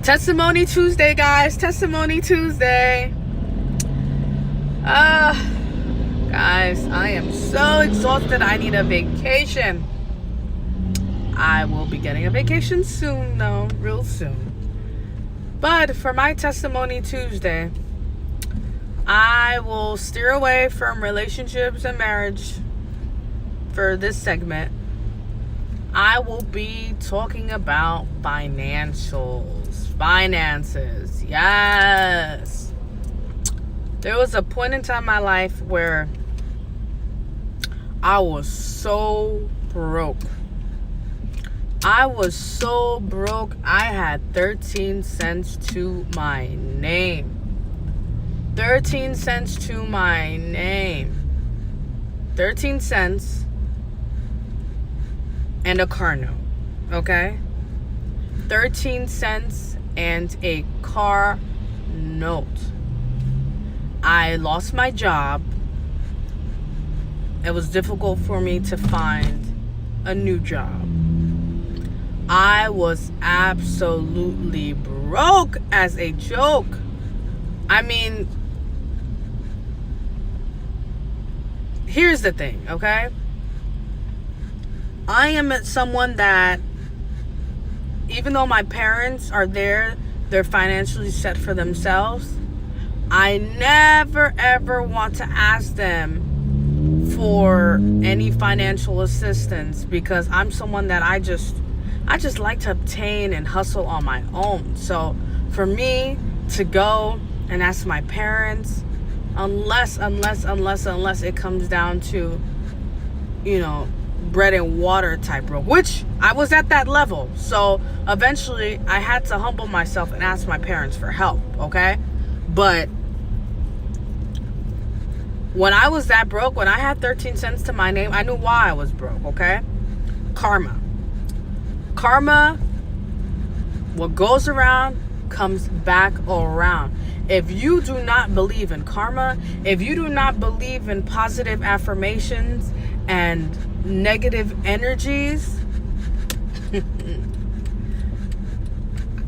Testimony Tuesday, guys. Testimony Tuesday. Guys, I am so exhausted. I need a vacation. I will be getting a vacation soon, though, real soon. But for my Testimony Tuesday, I will steer away from relationships and marriage for this segment. I will be talking about finances. Yes. There was a point in time in my life where I was so broke. I had 13 cents to my name. 13 cents to my name. 13 cents and a car note. Okay? 13 cents and a car note. I lost my job. It was difficult for me to find a new job. I was absolutely broke as a joke. I mean, here's the thing, okay? I am someone that, even though my parents are there, they're financially set for themselves, I never ever want to ask them for any financial assistance, because I'm someone that I just like to obtain and hustle on my own. So for me to go and ask my parents, unless it comes down to, bread and water type broke, which I was at that level. So eventually I had to humble myself and ask my parents for help, okay? But when I was that broke, when I had 13 cents to my name, I knew why I was broke, okay? Karma, what goes around comes back around. If you do not believe in karma, if you do not believe in positive affirmations and negative energies,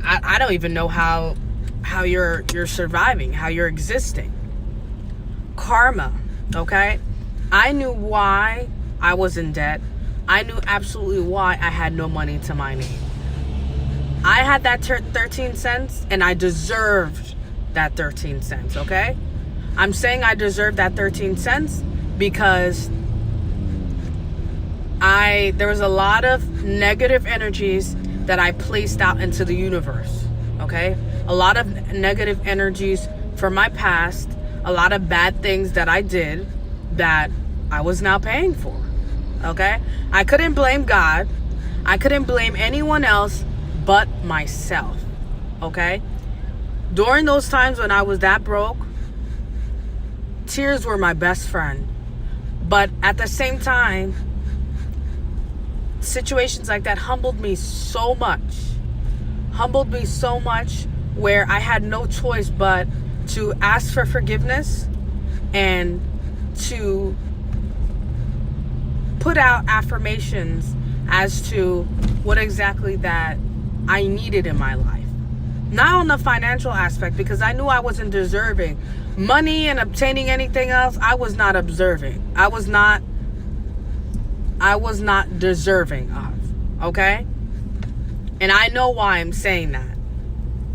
I don't even know how you're surviving, how you're existing. Karma, okay? I knew why I was in debt. I knew absolutely why I had no money to my name. I had that 13 cents and I deserved that 13 cents, okay? I'm saying I deserved that 13 cents because there was a lot of negative energies that I placed out into the universe, okay? A lot of negative energies from my past, a lot of bad things that I did that I was now paying for, okay? I couldn't blame God. I couldn't blame anyone else but myself, okay? During those times when I was that broke, tears were my best friend. But at the same time, situations like that humbled me so much where I had no choice but to ask for forgiveness and to put out affirmations as to what exactly that I needed in my life. Not on the financial aspect, because I knew I wasn't deserving. Money and obtaining anything else, I was not observing. I was not deserving of, okay? And I know why I'm saying that.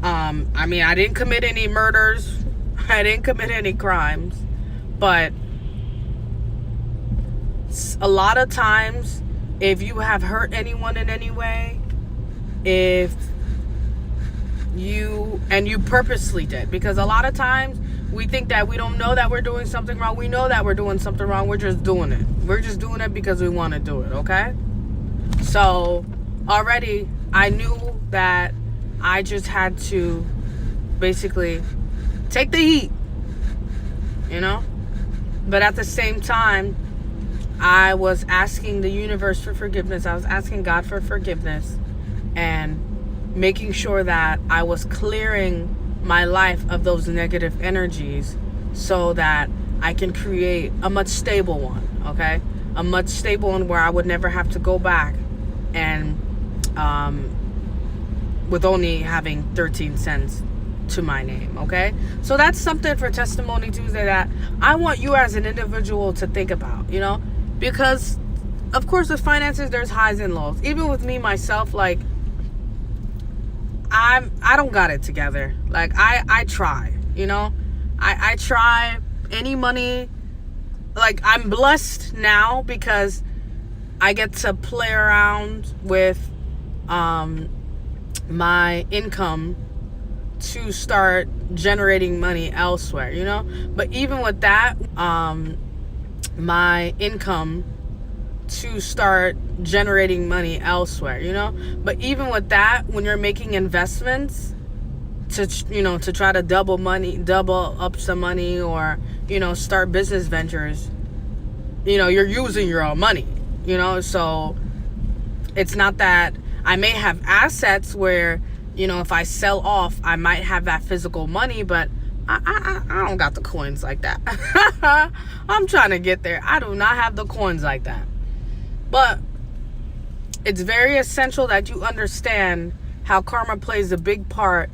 I didn't commit any murders. I didn't commit any crimes. But a lot of times, if you have hurt anyone in any way, if you purposely did, because a lot of times we think that we don't know that we're doing something wrong. We know that we're doing something wrong. We're just doing it. We're just doing it because we want to do it, okay? So already I knew that I just had to basically take the heat, But at the same time, I was asking the universe for forgiveness. I was asking God for forgiveness and making sure that I was clearing my life of those negative energies so that I can create a much stable one, okay? A much stable one where I would never have to go back and with only having 13 cents to my name, okay? So that's something for Testimony Tuesday that I want you as an individual to think about, you know? Because, of course, with finances, there's highs and lows. Even with me, myself, like, I don't got it together. Like, I try, you know? I try any money. Like, I'm blessed now because I get to play around with my income to start generating money elsewhere, you know? But even with that, my income to start generating money elsewhere, you know? But even with that, when you're making investments to, you know, to try to double up some money, or, you know, start business ventures, you know, you're using your own money, you know? So it's not that I may have assets where, you know, if I sell off, I might have that physical money, but I don't got the coins like that. I'm trying to get there. I do not have the coins like that. But it's very essential that you understand how karma plays a big part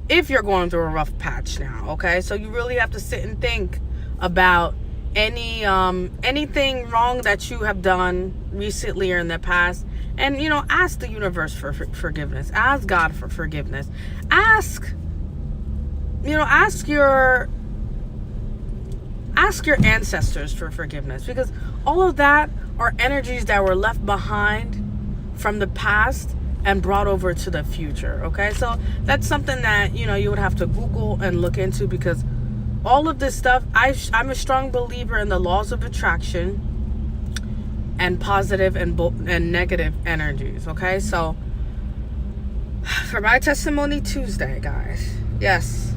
if you're going through a rough patch now, okay? So you really have to sit and think about anything wrong that you have done recently or in the past. And, you know, ask the universe for forgiveness. Ask God for forgiveness. Ask your ancestors for forgiveness, because all of that are energies that were left behind from the past and brought over to the future, okay? So that's something that, you know, you would have to Google and look into, because all of this stuff, I'm a strong believer in the laws of attraction and positive and negative energies, okay? So for my Testimony Tuesday, guys, yes,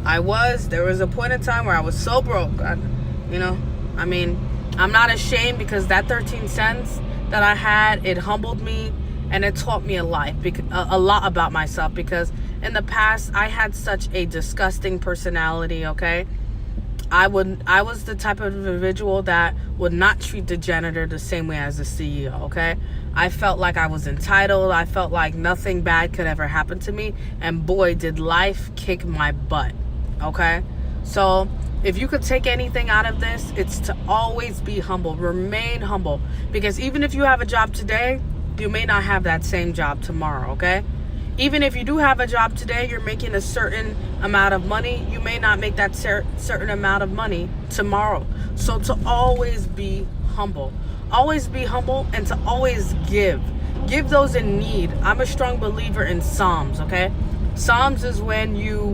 there was a point in time where I was so broke. I'm not ashamed, because that 13 cents that I had, it humbled me and it taught me a lot about myself, because in the past I had such a disgusting personality, okay? I was the type of individual that would not treat the janitor the same way as the CEO, okay? I felt like I was entitled. I felt like nothing bad could ever happen to me. And boy, did life kick my butt, okay? So if you could take anything out of this, it's to always be humble. Remain humble. Because even if you have a job today, you may not have that same job tomorrow, okay? Even if you do have a job today, you're making a certain amount of money, you may not make that certain amount of money tomorrow. So to always be humble. Always be humble, and to always give. Give those in need. I'm a strong believer in Psalms, okay? Psalms is when you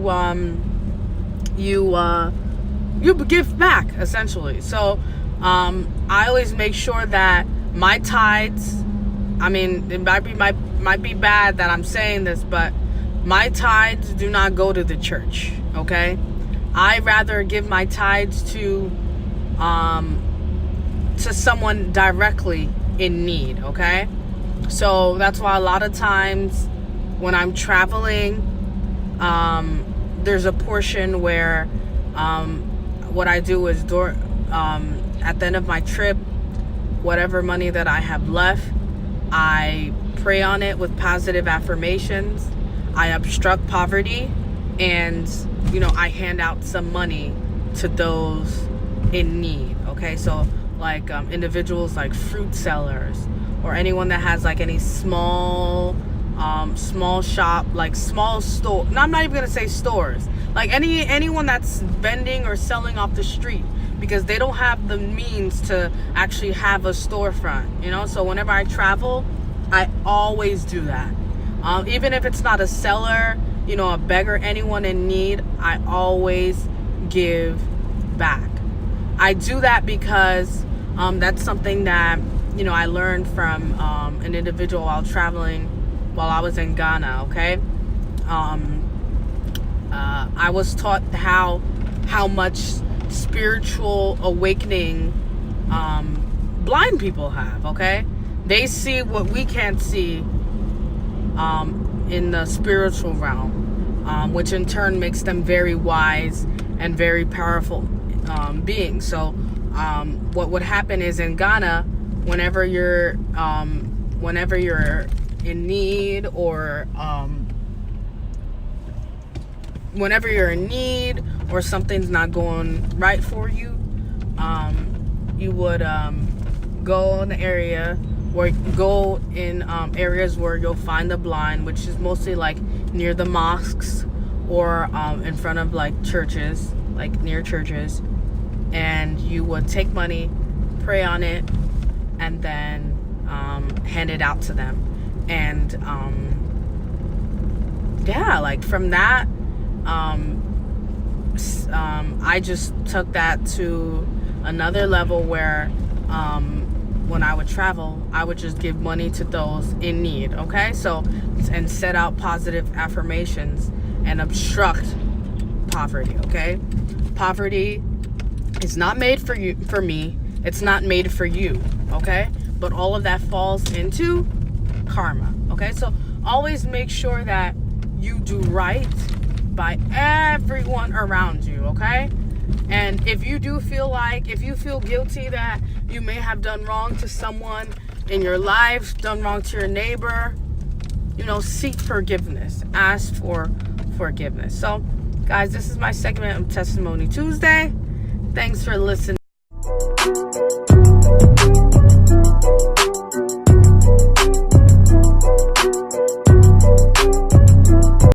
give back, essentially. So I always make sure that my tithes, it might be bad that I'm saying this, but my tithes do not go to the church, okay? I rather give my tithes to someone directly in need, okay? So that's why a lot of times when I'm traveling, there's a portion where what I do is at the end of my trip, whatever money that I have left, I pray on it with positive affirmations. I obstruct poverty, and I hand out some money to those in need, okay? So like individuals like fruit sellers, or anyone that has like any small shop, like small store. No, I'm not even gonna say stores. Like anyone that's vending or selling off the street, because they don't have the means to actually have a storefront, So whenever I travel, I always do that. Even if it's not a seller, a beggar, anyone in need, I always give back. I do that because that's something that, I learned from an individual while traveling while I was in Ghana, okay? I was taught how much spiritual awakening blind people have, okay? They see what we can't see in the spiritual realm, which in turn makes them very wise and very powerful beings. So what would happen is in Ghana, whenever you're in need, or whenever you're in need or something's not going right for you, you would go in areas where you'll find the blind, which is mostly like near the mosques or in front of like churches, like near churches, and you would take money, pray on it, and then hand it out to them. And like from that, I just took that to another level where when I would travel, I would just give money to those in need. Okay, so, and set out positive affirmations and obstruct poverty. Okay, poverty is not made for me. It's not made for you. Okay, but all of that falls into karma. Okay, so always make sure that you do right by everyone around you. Okay, and if you feel guilty that you may have done wrong to someone in your life, done wrong to your neighbor, seek forgiveness, ask for forgiveness. So guys, this is my segment of Testimony Tuesday. Thanks for listening.